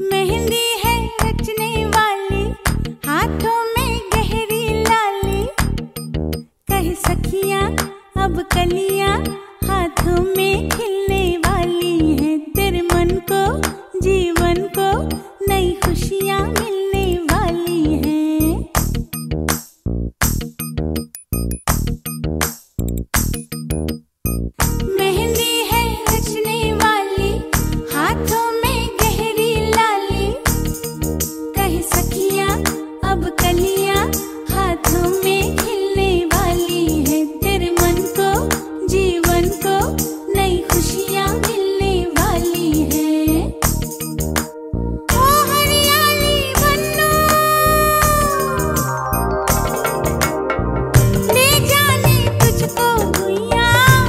मेहंदी है रचने वाली, हाथों में गहरी लाली, कह सखियां अब कलियां हाथों में खिलने वाली हैं। तेरे मन को जीवन को नई खुशियां मिलने वाली हैं। मेहंदी है रचने वाली, हाथों में गहरी लाली, कह सखियां अब कलियां हाथों में खिलने वाली है। तेरे मन को जीवन को नई खुशियां मिलने वाली है। ओ हरियाली बन्नो, ले जाने तुझको भुइयां,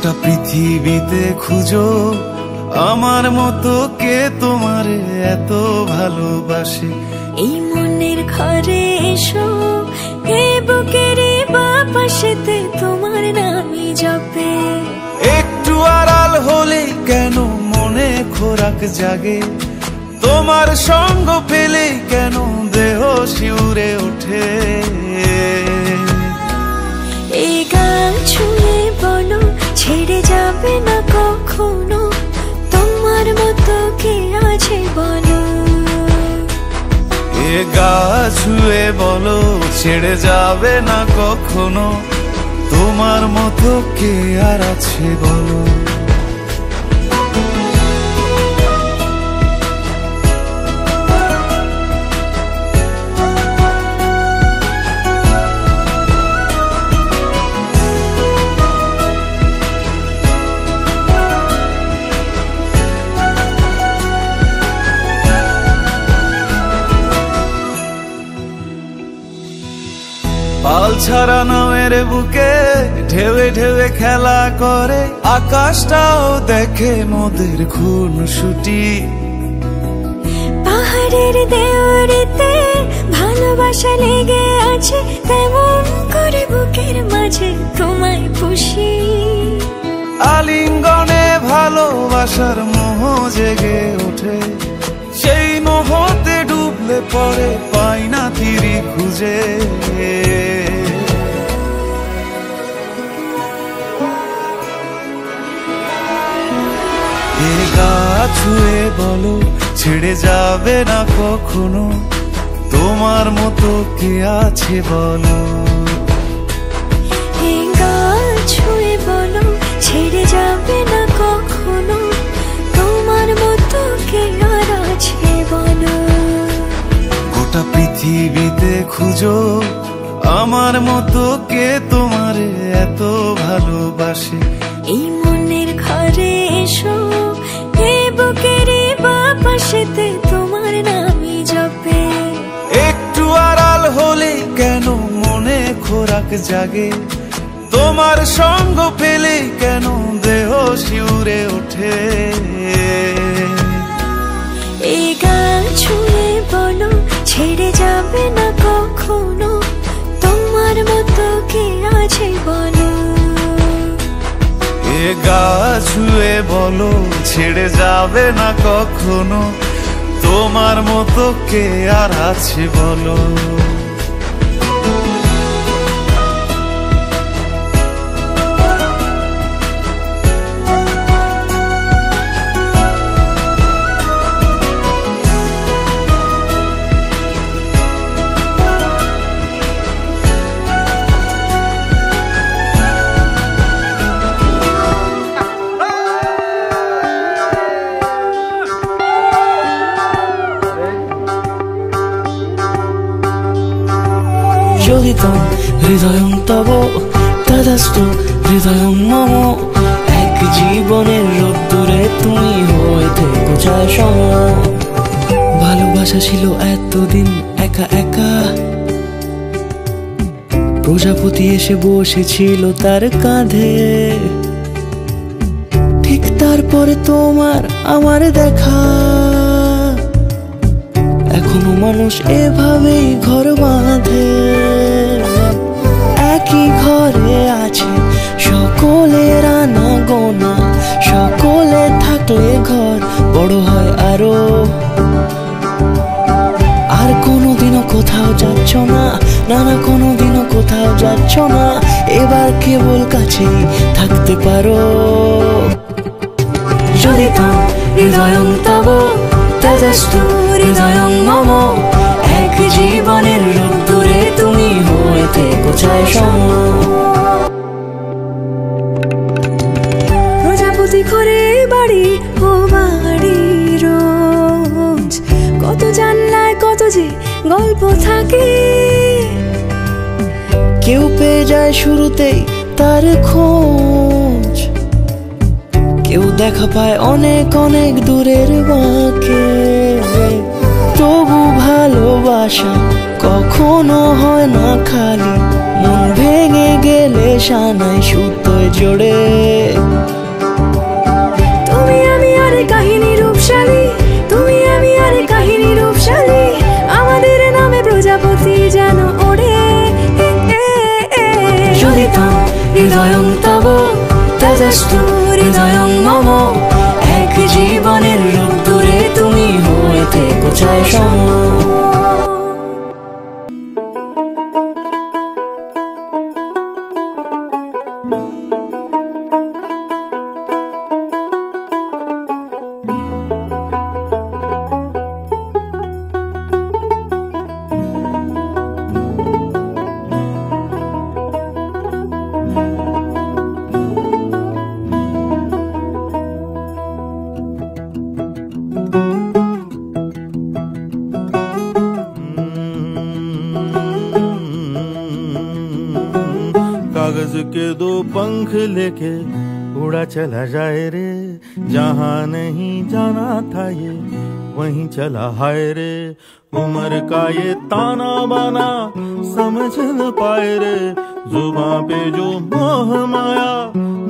গোটা পৃথিবীতে খুঁজো আমার মতো কে তোমারে এত ভালোবাসে। এই মনের ঘরে এসো, এ বুকের বাপাশেতে তোমার নামই জপে। একটু আড়াল হলে কেন মনে খোরাক জাগে, তোমার সঙ্গ পেলে কেন দেহ শিউরে ওঠে। এই গান ছুঁয়ে বলো ছেড়ে যাবে না কখনো, তোমার মতো কে আছে বলো। এ গা ছুঁয়ে বলো ছেড়ে যাবে না কখনো, তোমার মতো কে আর আছে বলো। পাল ছাড়া নামের বুকে ঢেউে ঢেউে খেলা করে, আকাশটাও দেখে মোদের খুনসুটি। পাহাড়ের দেওয়ারিতে ভালোবাসা লেগে আছে, তেমন করে বুকের মাঝে তোমায় খুশি। আলিঙ্গনে ভালোবাসার মোহ জেগে ওঠে, সেই মোহতে ডুবলে পড়ে পাই না তীরি খুঁজে। এ গা ছুঁয়ে বলো ছেড়ে যাবে না কখনো, তোমার মতো কে আছে বলো। এ গা ছুঁয়ে বলো ছেড়ে যাবে না কখনো, তোমার মতো কে আর আছে বলো। গোটা পৃথিবীতে খুঁজো আমার মতো কে তোমারে এত ভালোবাসে। এই মনের ঘরে এসো, এ বুকের বাপাশেতে তোমার নামই জপে। একটু আড়াল হলে কেন মনে খোরাক জাগে, তোমার সঙ্গ পেলে কেন দেহ শিউরে ওঠে। এই গান ছুঁয়ে বলো ছেড়ে যাবে না কখনো, তোমার মতো কে আছে বলো। এ গা ছুঁয়ে বলো ছেড়ে যাবে না কখনো, তোমার মতো কে আর আছে বলো। যোগিতম হৃদয়ং তব তদাস্তু হৃদয়ং মম, এক জীবনের রোদ্দুরে তুমি হয়ে থেকো চায় সম। ভালোবাসা ছিল এতদিন একা একা, প্রজাপতি এসে বসেছিল তার কাঁধে, ঠিক তারপরে তোমার আমার দেখা। এখনো মানুষ এভাবেই ঘর বাঁধে, একই ঘরে আছে সকলের আনা গোনা, সকলে থাকলে ঘর বড় হয় আরো। আর কোনোদিনও কোথাও যাচ্ছ না, না না কোনোদিনও কোথাও যাচ্ছ না, এবার কেবল কাছেই থাকতে পারো। যদি তো হৃদয়ং তব তদাস্তু হৃদয়ং মম, এক জীবনের রোদ্দুরে তুমি হয়ে থেকো চায় সম। প্রজাপতি ঘরে বাড়ি ও বাড়ি রোজ, কত জানলায় কত যে গল্প থাকে। কেউ পেয়ে যায় শুরুতেই তার খোঁজ, কেউ দেখা পায় অনেক অনেক দূরের বাঁকে। তবু ভালোবাসা কখনো হয় না খালি, মন ভেঙে গেলে সানাই সুতোয় জোড়ে। তুমি আমি আর কাহিনী রূপশালী, তুমি আমি আর কাহিনী রূপশালী, আমাদের নামে প্রজাপতি যেন ওড়ে। যদি তাম হৃদয়ং তব তেজস্তু হৃদয়ং মম, এক জীবনের রোদ্দুরে তুমি হয়ে থেকো চাই সম। कागज के दो पंख लेके उड़ा चला जाए रे, जहाँ नहीं जाना था ये वहीं चला हाय रे। उम्र का ये ताना बाना समझ न पाए रे, जुबां पे जो मोह माया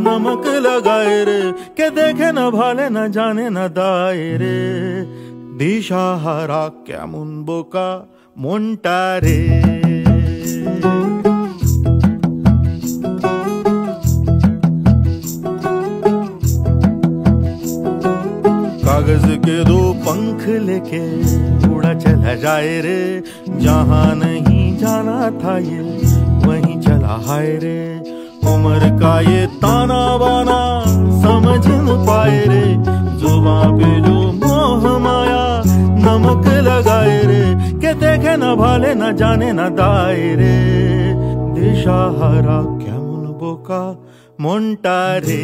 नमक लगाए रे, के देखे न भाले न जाने न दाए रे। दिशाहारा केमन बोका मोंटा रे। कागज के दो पंख लेके उड़ा चला जाए रे, जहाँ नहीं जाना था ये वहीं चला हाय रे। उम्र का ये ताना बाना समझ न पाए रे, जुबां पे जो मोह माया नमक लगाए रे, के देखे न भाले न जाने न दाए रे। दिशाहारा केमन बोका मोंटा रे।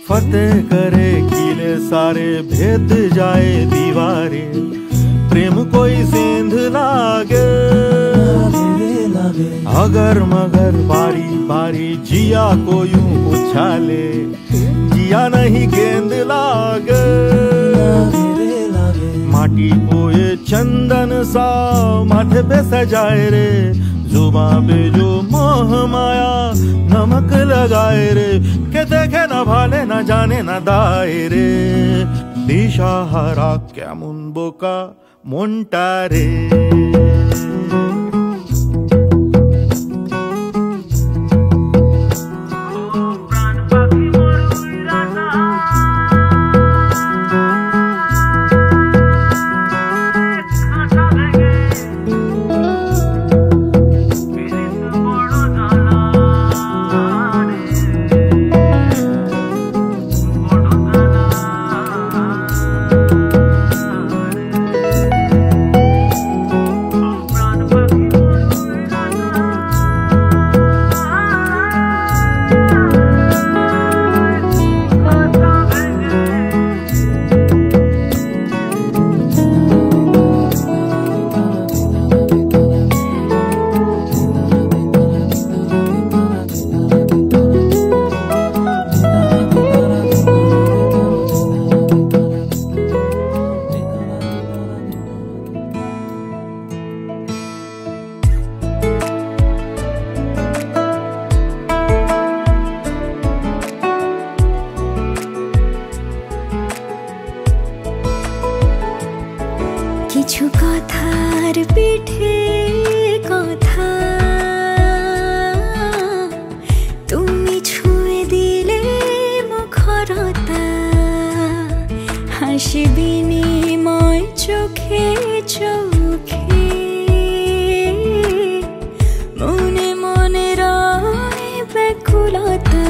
फतेह करे किले सारे, भेद जाए दीवारें, प्रेम कोई सेंध लागे अगर मगर बारी बारी जिया को यूं उछाले, जिया नहीं गेंद लागे। माटी को ये चंदन सा माथे पे सजाए रे, जुबां पे जो मोह माया नमक लगाए रे, के देखे न भाले न जाने न दाए रे। दिशाहारा केमन बोका मोंटा रे। কিছু কথার পিঠে কথা তুমি ছুঁয়ে দিলে মুখরতা, হাসি বিনিময় চোখে চোখে, মনে মনে রয় ব্যাকুলতা।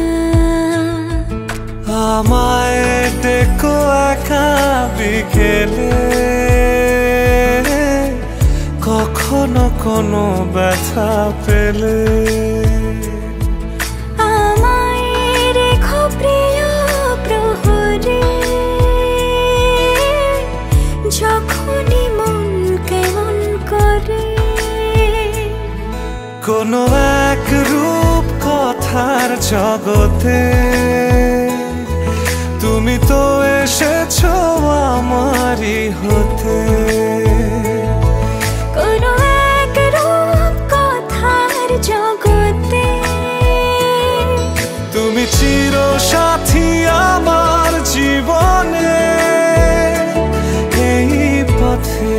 আমায় দেখো একা বিকেলে, কখনো কোনো ব্যথা পেলে, আমায় রেখো প্রিয় প্রহরে, কোনো এক রূপ কথার জগতে তুমি তো এসেছো আমারই হতে। কোনো এক রূপ কথার জগতে তুমি চির সাথী আমার জীবনে এই পথে।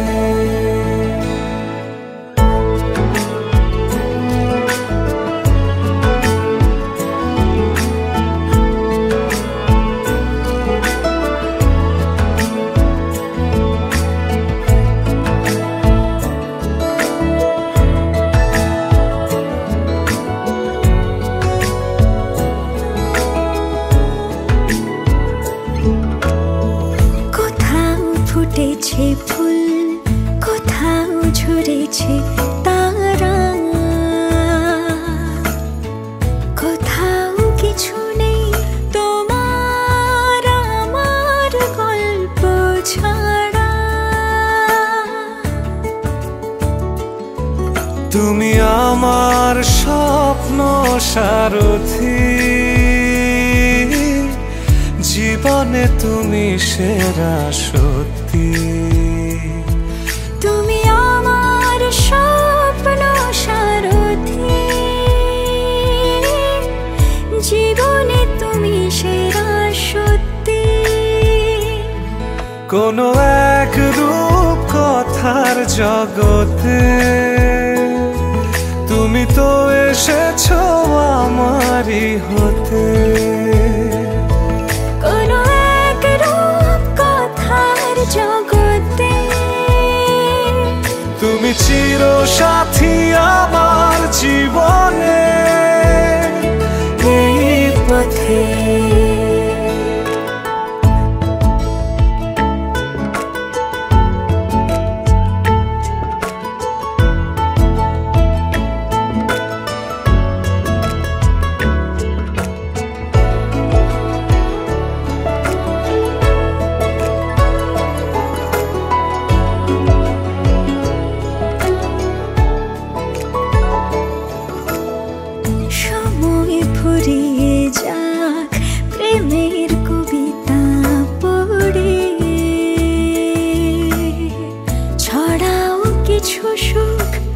ফুটেছে ফুল, কোথাও ঝরেছে তারা, কোথাও কিছু নেই তোমার আমার গল্প ছাড়া। তুমি আমার স্বপ্ন সারথি, জীবনে তুমি সেরা সত্যি। তুমি আমার স্বপ্ন সারথি, জীবনে তুমি সেরা সত্যি। কোনো এক রূপ কথার জগতে তুমি তো এসেছো আমারই হতে। কোনো এক রূপ কথার জগতে তুমি চির সাথী আমার জীবনে এই পথে।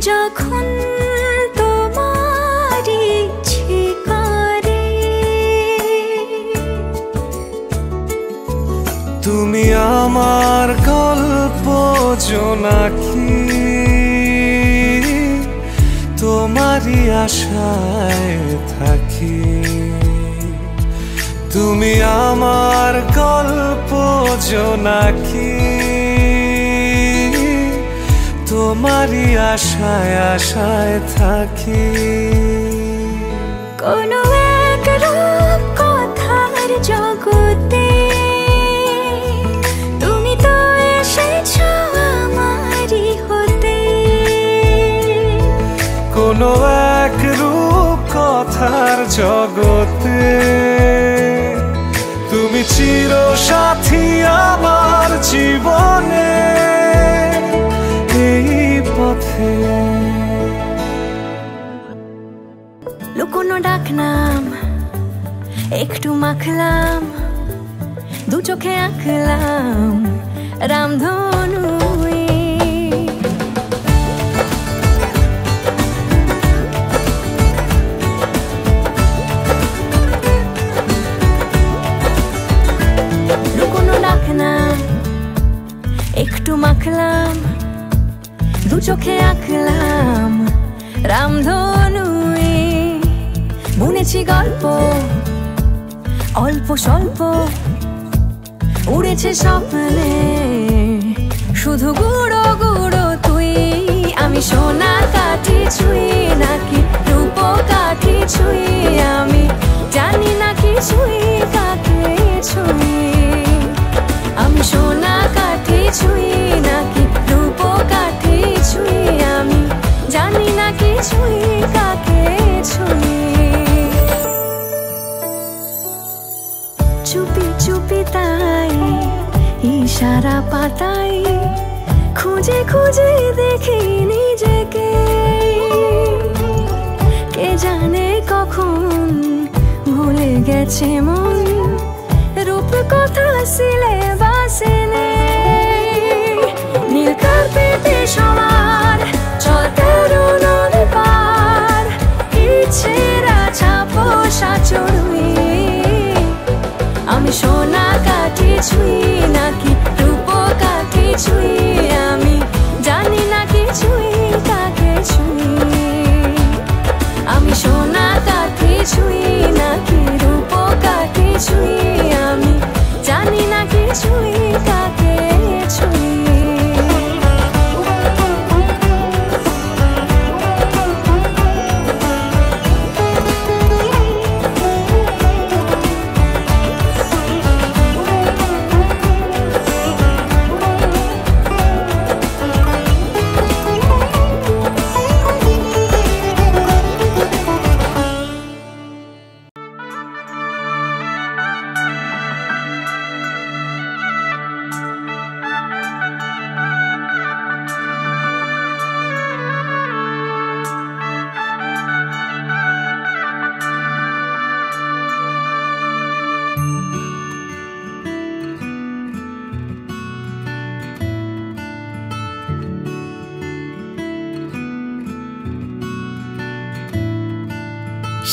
যখন তোমার ইচ্ছে করে তুমি আমার গল্প জোনাকি, তোমারই আশায় থাকি। তুমি আমার গল্প জোনাকি, তোমারই আশায় আশায় থাকি। কোনো এক রূপ কথার জগতে তুমি তো এসেছো আমারই হতে। কোনো এক রূপ কথার জগতে তুমি চির সাথী আমার জীবনে এই পথে। লুকোনো ডাকনাম একটু মাখলাম, দু চোখে আঁকলাম রামধনু। লুকোনো ডাকনাম একটু মাখলাম, দু চোখে আঁকলাম রামধনু। বুনেছি গল্প অল্প স্বল্প, উড়েছে স্বপ্নে শুধু গুঁড়ো গুঁড়ো তুই। আমি সোনা কাঠি ছুঁই নাকি রূপ কাঠি ছুঁই, আমি জানি না কিছুই কাকে ছুঁই। আমি সোনা কাঠি ছুঁই নাকি রূপ কাঠি ছুঁই, আমি জানি না কিছুই কাকে ছুঁই। চুপি চুপি তাই ইশারা পাতাই, খুঁজে খুঁজে দেখি নিজেকে। গেছে মন রূপ কথা সিলে বাসে নীল কার্পেটে সবার চল তেরো নদী পার ইচ্ছেরা ছাপো সাচড়ুই আমি সোনা কাঠি ছুঁই নাকি রূপ কাঠি ছুঁই আমি জানি না কিছুই কাকে ছুঁই আমি সোনা কাঠি ছুঁই নাকি রূপ কাঠি ছুঁই আমি জানি না কিছুই কাকে ছুঁই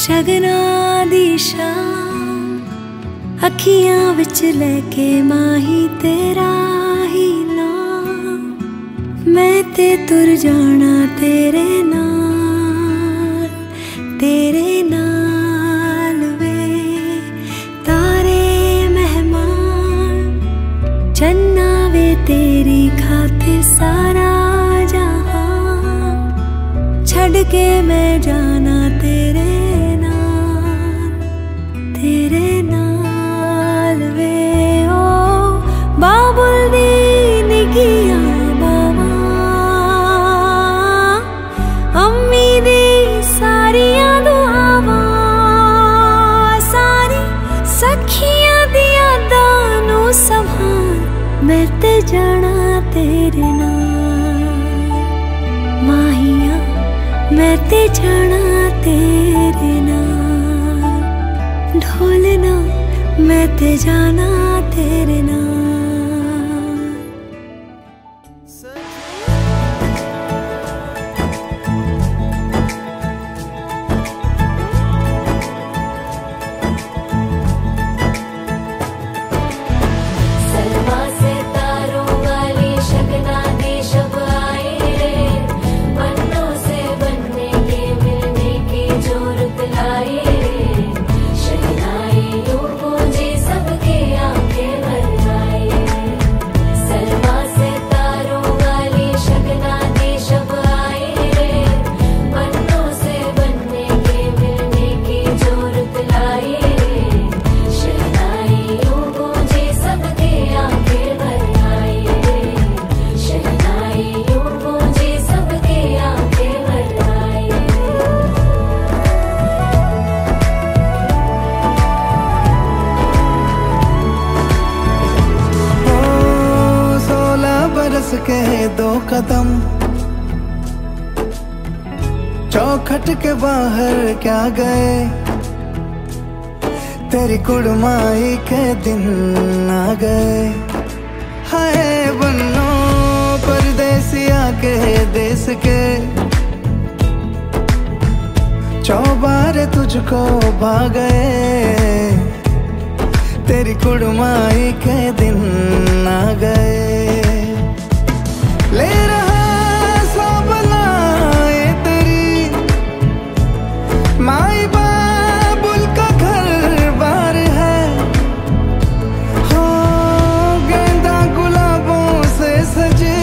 शगना दी शाम अखियां विच लेके माही तेरा ही नाम मैं ते तुर जाना तेरे नाल वे तारे मेहमान चन्ना वे तेरी खातिर सारा जहां छड़ के मैं जाना तेरे नाल वे ओ बाबुल दी निगिया बाबा अम्मी दी सारियां दुआवां सारी सखियां दी यादां नू संभाल मैं ते जाना तेरे नाल माहिया मैं ते जाना तेरे नाल ढोलना मैं ते जाना तेरे नाल सलमा से तारों वाली शगना दी शब आए रे बनों से बनने के मिलने की जोरत लाए के दो कदम चौखट के बाहर क्या गए तेरी कुड़माई के दिन आ गए हाय बन्नो परदेसिया के देश के चौबारे तुझको भा गए तेरी कुड़माई के दिन आ गए ले रहा सब लाए तेरी माई बाबुल का घर बार है हो गेंदा गुलाबों से सजे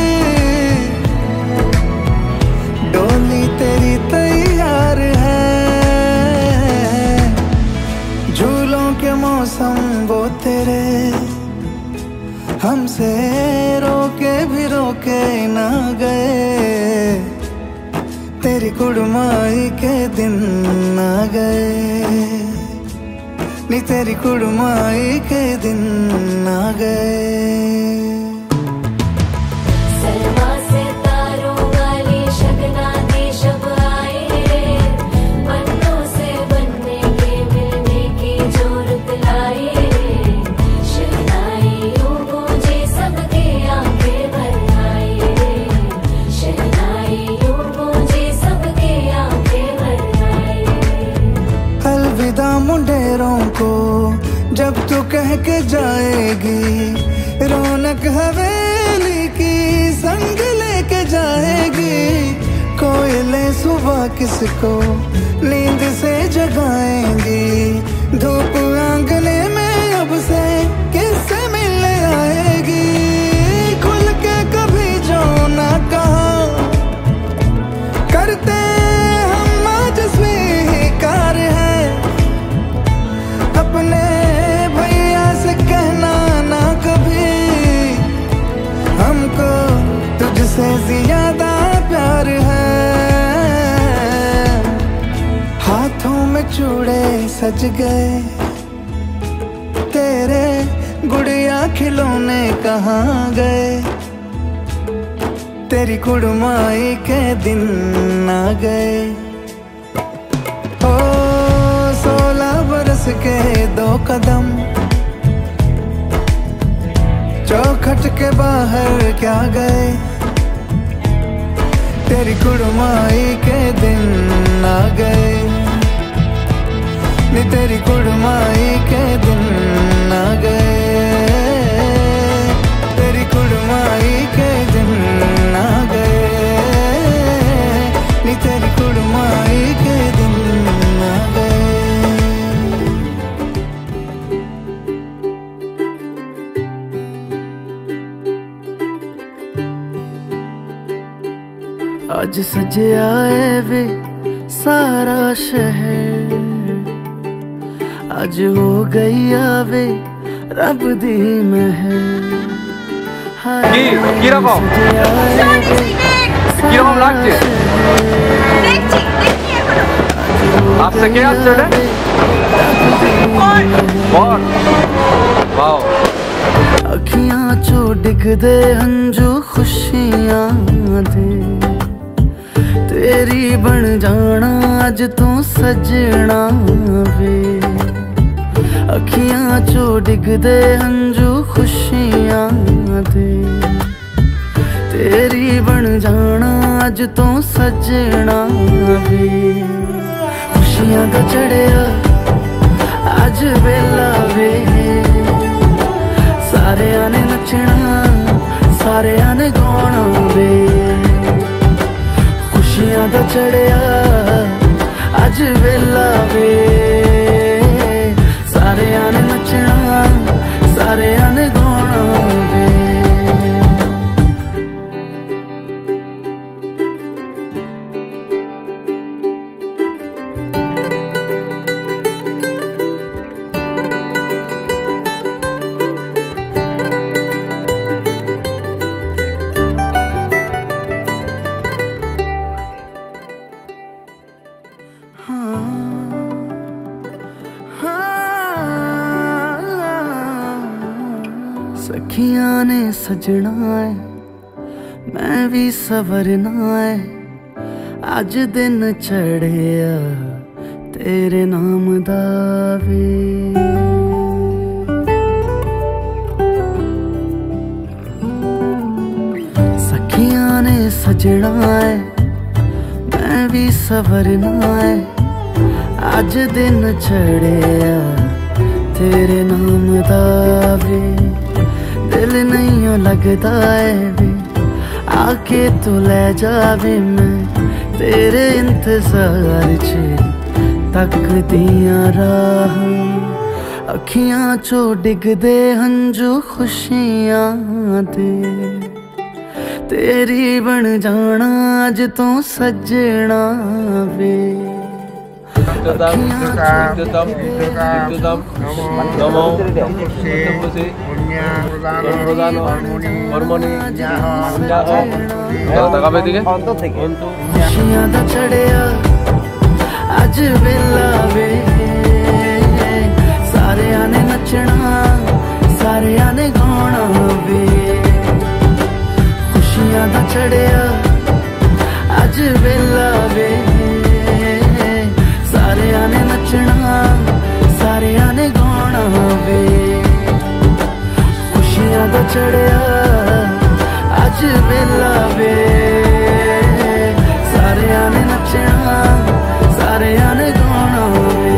डोली तेरी तैयार है झूलों के मौसम वो तेरे हमसे रोके भी रोके ना गए तेरी कुड़माई के दिन आ गए नी तेरी कुड़माई के दिन आ गए सलमा से तारों वाली शगना दी शब आए रे बनों से बनने के मिलने की जोरत डेरों को जब तू कह के जाएगी, रौनक हवेली की संग लेके जाएगी। कोयले सुबह किसको नींद से जगाएंगी, धूप आंगने में अब से किससे मिलने आएगी। खुल के कभी जो ना कहा करते हम आज स्वीकार है, अपने भैया से कहना ना कभी, हमको तुझसे ज्यादा प्यार है। हाथों में चूड़े सज गए तेरे, गुड़िया खिलौने कहाँ गए, तेरी कुड़माई के दिन आ गए। ओ 16 बरस के 2 कदम चौखट के बाहर क्या गए, तेरी कुड़माई के दिन आ गए, नी तेरी कुड़माई के दिन आ गए, तेरी कुड़माई के दिन आ गए, नी तेरी कुड़माई के दिन आ गए। आज सजे आए वे सारा शहर, आज हो गई आवे रब दी महर। কিরকম লাগছে? आपसे क्या अखियां चो डिगदे हंजू खुशियां दे, तेरी बन जाना अज तू सजना वे। अखियां चो डिगदे हंजू खुशियां दे, तेरी बन जाना अज तू सजना वे। खुशियां दा चढ़िया अज वेला वे, सारे ने नचना सारे ने गाना वे। खुशियां दा चढ़िया अज वेला वे, सारे ने नचना सारे ने गाना वे। सखियां ने सजना है मैं भी सवरना है, अज दिन चढ़िया तेरे नाम दा वे। सखियां ने सजना है मैं भी सवरना है, अज दिन चढ़िया तेरे नाम दा वे। दिल नहीं लगता है वे, आके तू ले जावे, मैं तेरे इंतजार च तकदियां राह। अखियां चो डिगदे हंजू खुशियां दे, तेरी बन जाना अज तू सजना वे। खुशियां दा चढ़िया अज वेला वे, सारे ने नचना सारे ने गाना वे। खुशियां दा चढ़िया अज वेला वे, सारे ने नचना सारे ने गाना वे। खुशियां दा चढ़िया अज वेला वे, सारे ने नचना सारे ने गाना वे।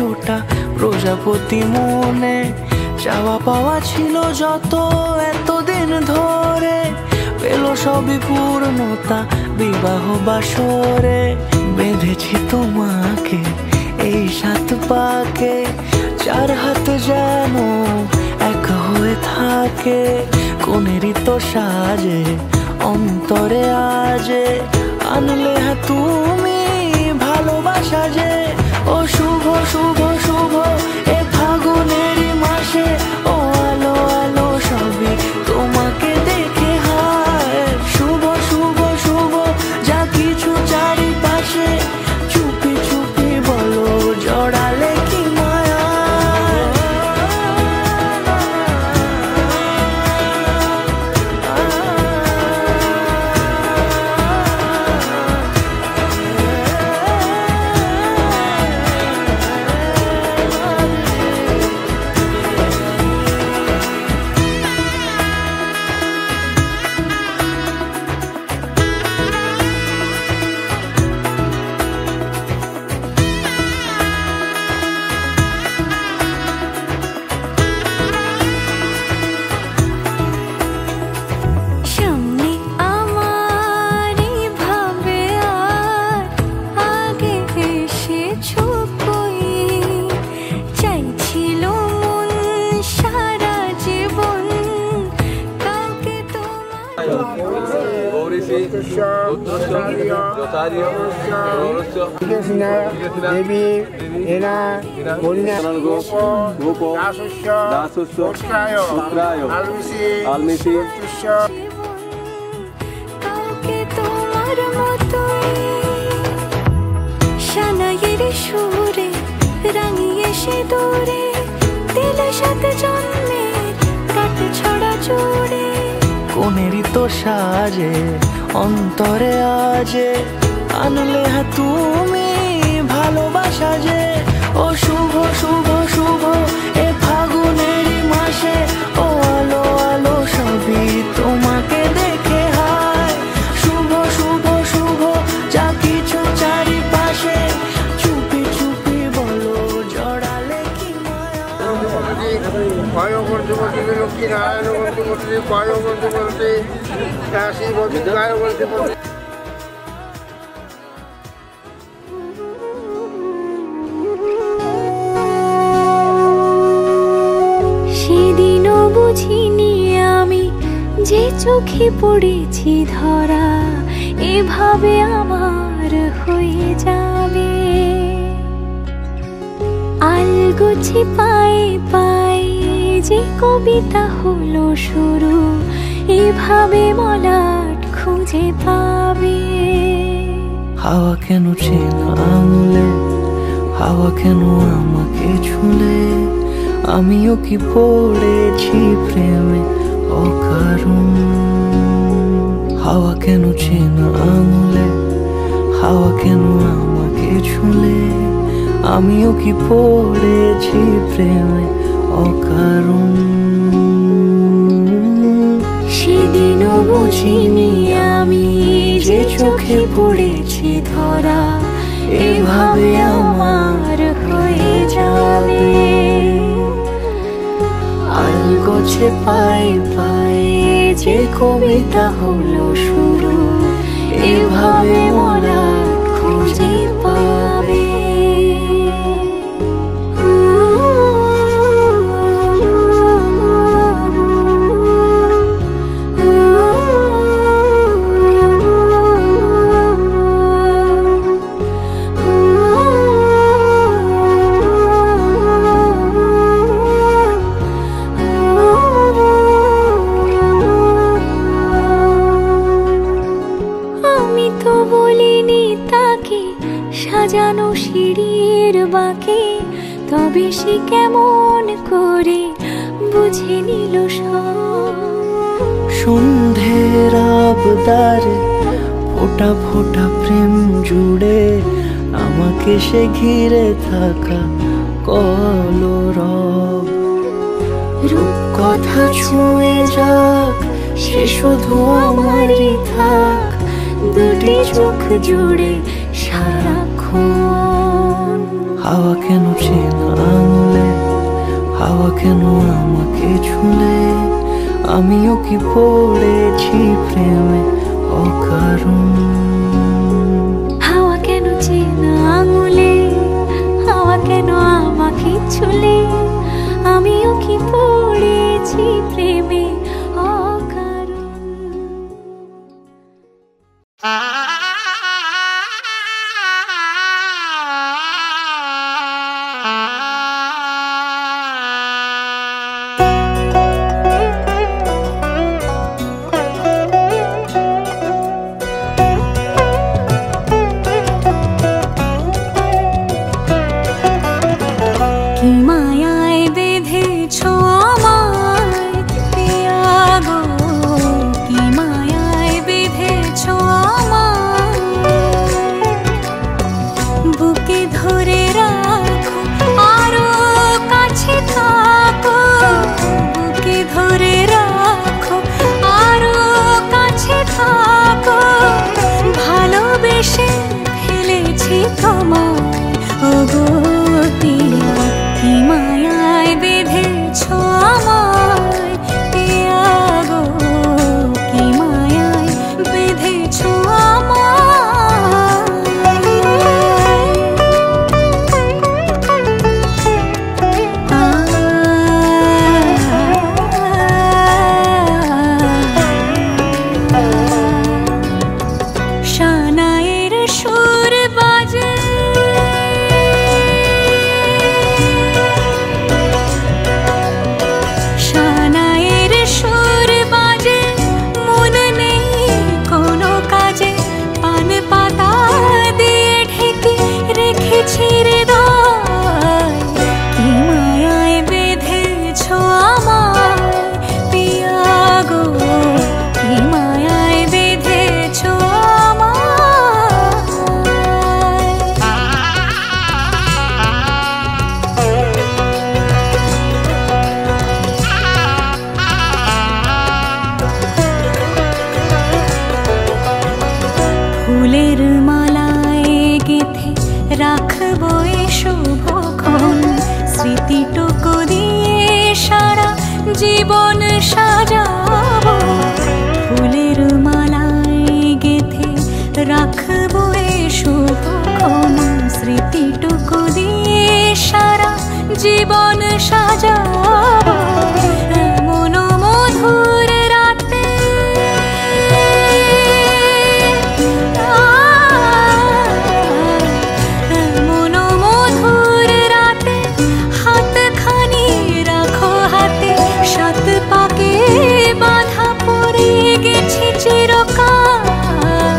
ফোঁটা প্রজাপতি মনে, চাওয়া পাওয়া ছিল যত এতদিন ধরে, পেল সবই পূর্ণতা বিবাহ বাসরে। বেঁধেছি তোমাকে এই 7 পাকে, 4 হাত যেন এক হয়ে থাকে। কোনেরই তো সাজে অন্তরে আজে, আনলে তুমি ভালোবাসা যে। ও শুভ শুভ শুভ এ ফাগুনেরই মাসে, ও আলো আলো সবই তোমাকে দেখে হায়। শুভ শুভ শুভ যা কিছু চারিপাশে, চুপি চুপি বলো জড়ালে কি মায়া। দেবী এনা কন্যা গোপ দাসস্য পুত্রায় আলমিষি কাউকে তোমার মতোই শানাইয়ের সুরে রাঙিয়ে সে দূরে, দিলে 7 জন্মের কাট ছড়া জোড়ে। কোনেরই তো সাজে অন্তরে আজে, আনলে তুমি ভালোবাসা যে। ও শুভ শুভ শুভ এ ফাগুনেরই মাসে, ও আলো আলো সবই তোমাকে দেখে হায়। শুভ শুভ শুভ যা কিছু চারিপাশে, চুপি চুপি বলো জড়ালে কি মায়া। লক্ষ্মী নারায়ণ বলতে বলতে পায় বলতে বলতে কাশী বলতে গায় বলতে বলতে। সেদিনও বুঝিনি আমি যে চোখে পড়েছি ধরা, এভাবে আমার হয়ে যাবে। আলগোছে পায়ে পায়ে যে কবিতা হলো শুরু, এভাবে মলাট খুঁজে পাবে। হাওয়া কেন চেনা আঙুলে, হাওয়া কেন আমাকে ছুলে, আমিও কি পড়েছি প্রেমে অকারণ। হাওয়া কেন চেনা আঙুলে, হাওয়া কেন আমাকে ছুলে, আমিও কি পড়েছি প্রেমে অকারণ। সেদিনও বুঝিনি আমি যে চোখে পড়েছি ধরা, এভাবে আমার হয়ে যাবে। আলগোছে পায়ে পায়ে যে কবিতা হলো শুরু, এভাবে মোরা খুঁজে পাবে। সাজানো সিঁড়ির বাঁকে, তবে সে কেমন করে বুঝে নিল সব। সন্ধ্যের আবদারে ফোঁটা ফোঁটা প্রেম জুড়ে, আমাকে সে ঘিরে থাকা কলরব। রূপকথা ছুঁয়ে যাক, সে শুধু আমারই থাক, দুটি চোখ জুড়ে সারাক্ষণ। হাওয়া কেন চেনা হাওয়া কেন আমাকে ছুলে, আমিও কি পড়েছি প্রেমে অকারণ। হাওয়া কেন চেনা আঙুলে, হাওয়া কেন আমাকে ছুলে, আমিও কি পড়েছি প্রেমে অকারণ। কি মায়ায় বেঁধেছো আমায় পিয়া গো, কি মায়ায় বেঁধেছো আমায়, বুকে ধরে রাখো আরো কাছে থাকো, বুকে ধরে রাখো আরো কাছে থাকো, ভালোবেসে ফেলেছি তোমায় ওগো পিয়া। কি মায়ায় বেঁধেছো আমায় পিয়া গো, কি মায়ায় বেঁধেছো শানায়ের সুর বাজে, শানায়ের সুর বাজে, মন নেই কোনো কাজে, পান পাতা দিয়ে ঢেকে রেখেছি হৃদয়। কি মায়ায় বেঁধেছো আমায় পিয়া গো, কি মায়ায় বেঁধেছো ফুলের মালায় গেঁথে রাখবো এ শুভক্ষণ, স্মৃতিটুকু দিয়ে সারা জীবন সাজাবো। ফুলের মালায় গেঁথে রাখবো এ শুভক্ষণ, স্মৃতিটুকু দিয়ে সারা জীবন সাজাবো। এমন মধুর রাতে, এমন মধুর রাতে, হাতখানি রাখো হাতে, সাত পাকে বাঁধা পড়ে গেছি চিরকাল।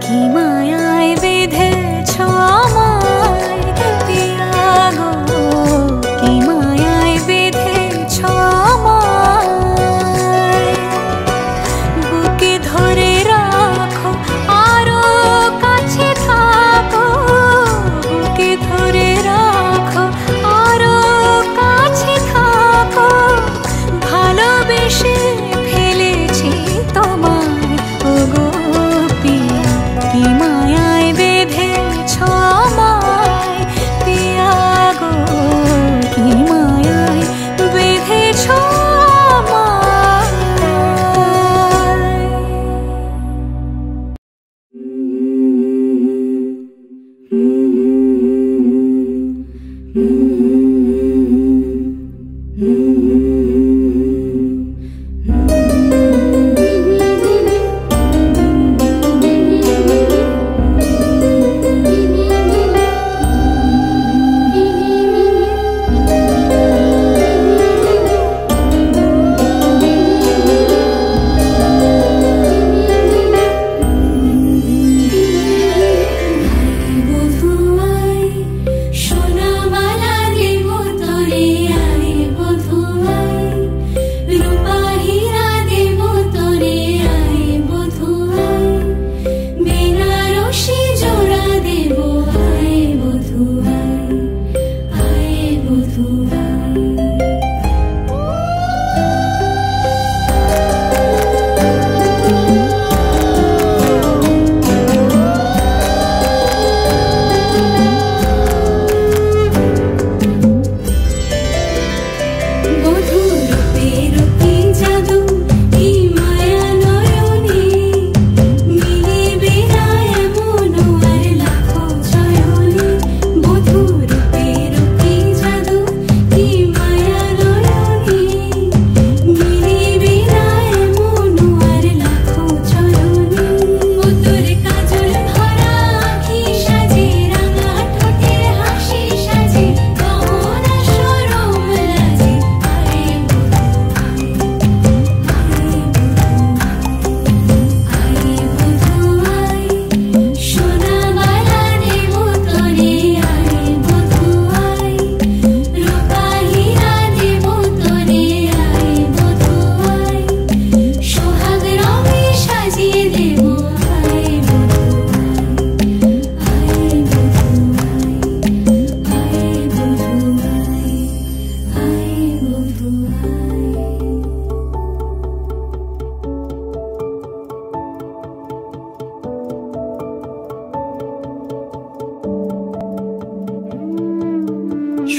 কি মায়ায় বেঁধেছো আমায় পিয়া গো, কি মায়ায়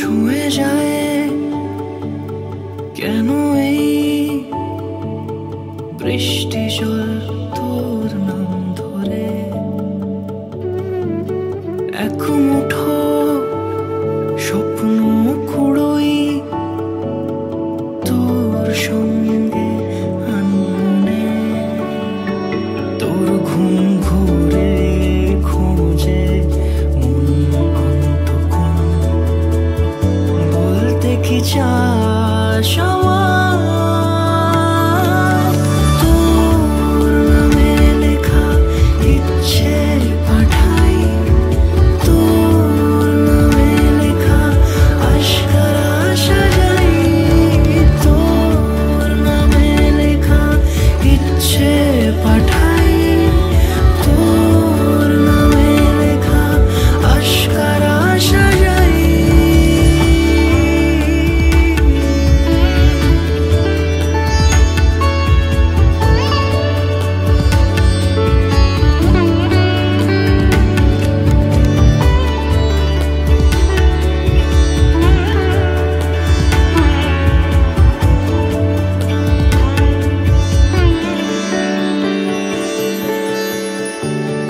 ছুঁয়ে যায় কেন এই বৃষ্টি জল তোর নাম ধরে এক মুঠো স্বপ্ন কুড়োই তোর সঙ্গে আনমনে তোর ঘুম ঘুরে খোঁজে মন অন্তকোণ বলতে কি চাস আমার তোর নামে লেখা ইচ্ছে পাঠাই তোর নামে লেখা আশকারা সাজাই তোর নামে লেখা ইচ্ছে পাঠাই তোর নামে লেখা আশকারা সাজাই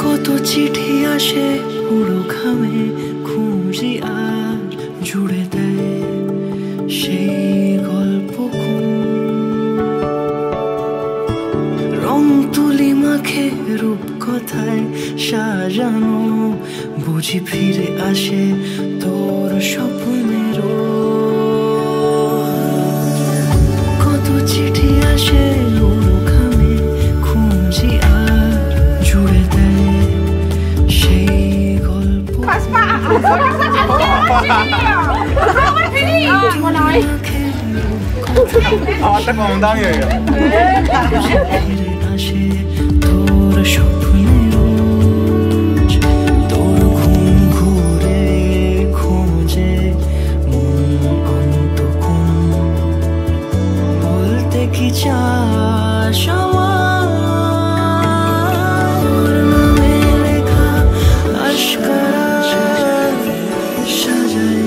কত চিঠি আসে পুরো ঘামে খুঁজি আর জুড়ে দেয় সেই গল্প রং তুলি মাখে রূপ কথায় সাজানো বুঝি ফিরে আসে তোর স্বপ্নের কত চিঠি আসে পুরো ঘামে খুঁজি আর জুড়ে দেয় সেই গল্প আসে তোর স্বপ্নের তোর ঘুম ঘুরে খোঁজে মন অন্তকোণ বলতে কি চাস আমার নামে লেখা আশকারা সাজাই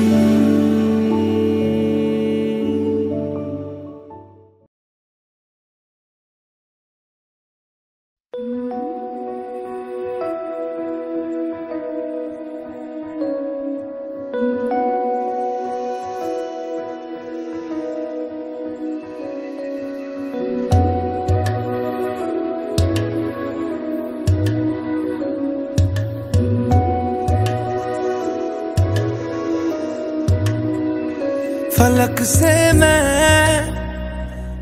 फलक से मैं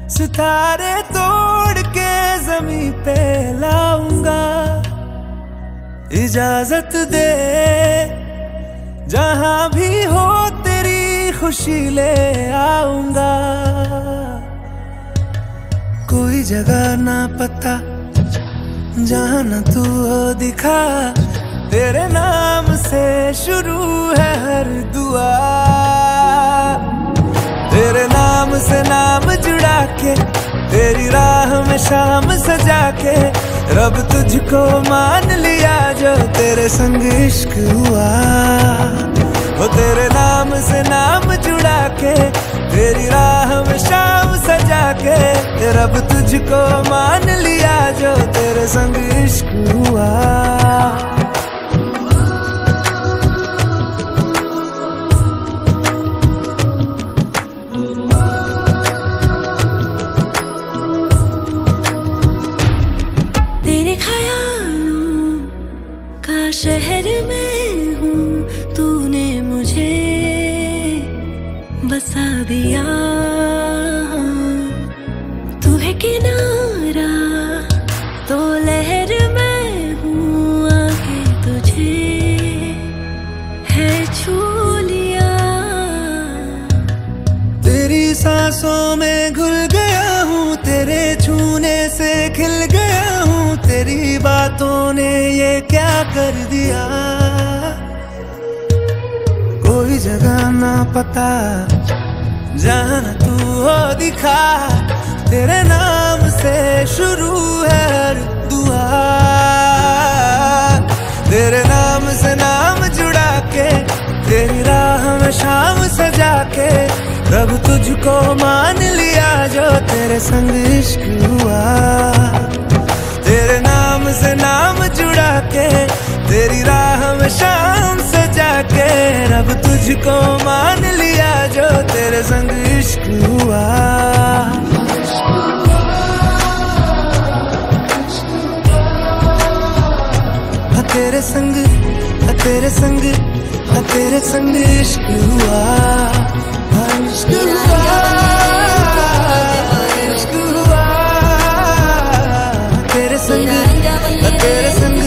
सितारे तोड़ के जमीन पे लाऊंगा इजाजत दे जहां भी हो तेरी खुशी ले आऊंगा कोई जगह ना पता जहां न तू हो दिखा तेरे नाम से शुरू है हर दुआ तेरे नाम से नाम जुड़ा के तेरी राह में शाम सजा के रब तुझको मान लिया जो तेरे संग इश्क हुआ वो तेरे नाम से नाम जुड़ा के तेरी राह में शाम सजा के रब तुझको मान लिया जो तेरे संग इश्क हुआ शहर में हूँ तूने मुझे बसा दिया तू है किनारा तो लहर में हूँ आके तुझे है छू लिया तेरी सांसों में घुल गया हूँ तेरे छूने से खिल गया हूँ तेरी बातों ने ये क्या कर दिया कोई जगह ना पता जहां न तू हो दिखा तेरे नाम से शुरू है हर दुआ तेरे नाम से नाम जुड़ा के तेरी राह में शाम सजा के रब तुझको मान लिया जो तेरे संग इश्क हुआ। तेरे नाम से नाम जुड़ा के तेरी राह में शाम सजा के रब तुझको मान लिया जो तेरे संग इश्क हुआ। तेरे संग तेरे संग तेरे संग इश्क हुआ। इश्क हुआ, इश्क हुआ। तेरे संग तेरे संग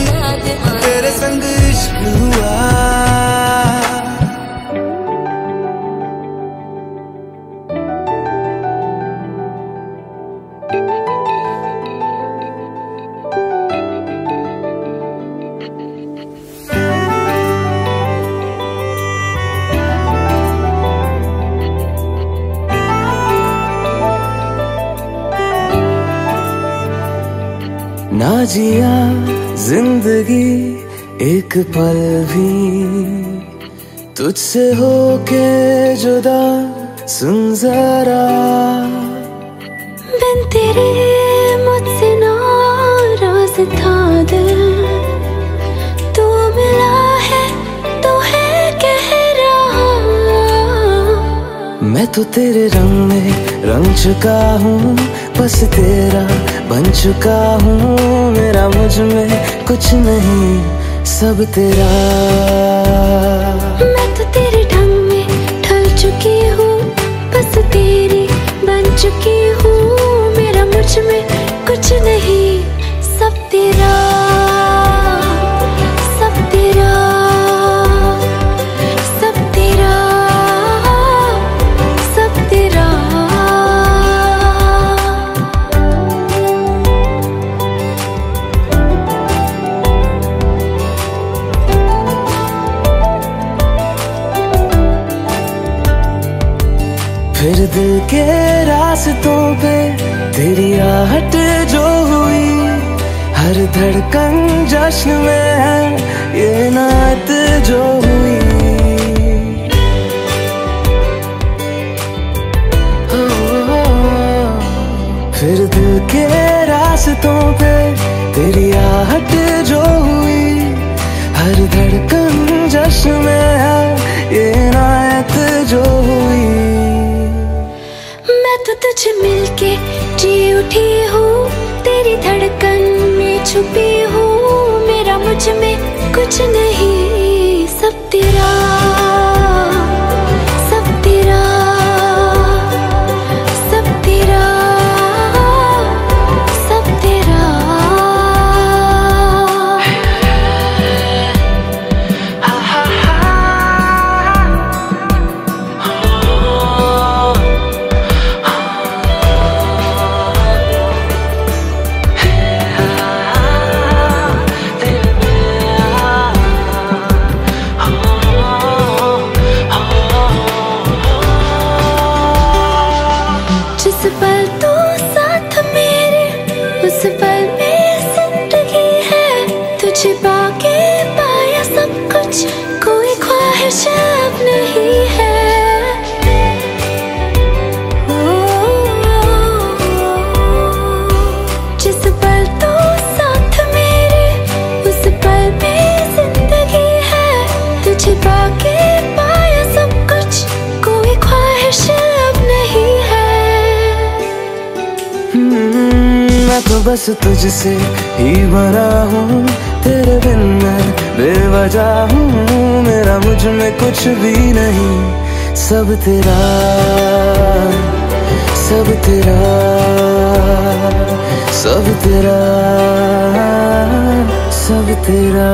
तेरे संग इश्क हुआ। ना जिया जिंदगी एक पल भी तुझसे होके जुदा, सुन जरा बिन तेरे मुझसे नाराज था दिल, तू मिला है तो है कह रहा। मैं तो तेरे रंग में रंग चुका हूँ, बस तेरा बन चुका हूँ। मेरा मुझ में कुछ नहीं, सब तेरा। मैं तो तेरे ढंग में ढल चुकी हूँ, बस तेरी बन चुकी हूँ। मेरा मुझ में कुछ नहीं, सब तेरा, सब तेरा, सब तेरा, सब तेरा। फिर दिल के रास्तों पे तेरी आहट जो हुई, हर धड़कन जश्न में है ये नात जो हुई। फिर दिल के रास्तों पे तेरी आहट जो हुई, हर धड़कन जश्न में है ये नात जो हुई। मैं तो तुझे मिलके जी उठी हूँ, तेरी धड़कन में छुपी हूँ। मेरा मुझ में कुछ नहीं, सब तेरा, सब तेरा, सब तेरा, सब तेरा। जिस पल तू साथ मेरे, उस पल में जिंदगी है। तुझे पाके पाया सब कुछ, कोई ख्वाहिश अब नहीं है। जिस पल तू साथ मेरे, उस पल में जिंदगी है। तुझे पाके पाया सब कुछ, कोई ख्वाहिश अब नहीं है। मैं तो बस तुझसे ही बना हूँ, तेरे बिन मैं बेवजह हूँ। मेरा मुझ में कुछ भी नहीं, सब तेरा, सब तेरा, सब तेरा, सब तेरा।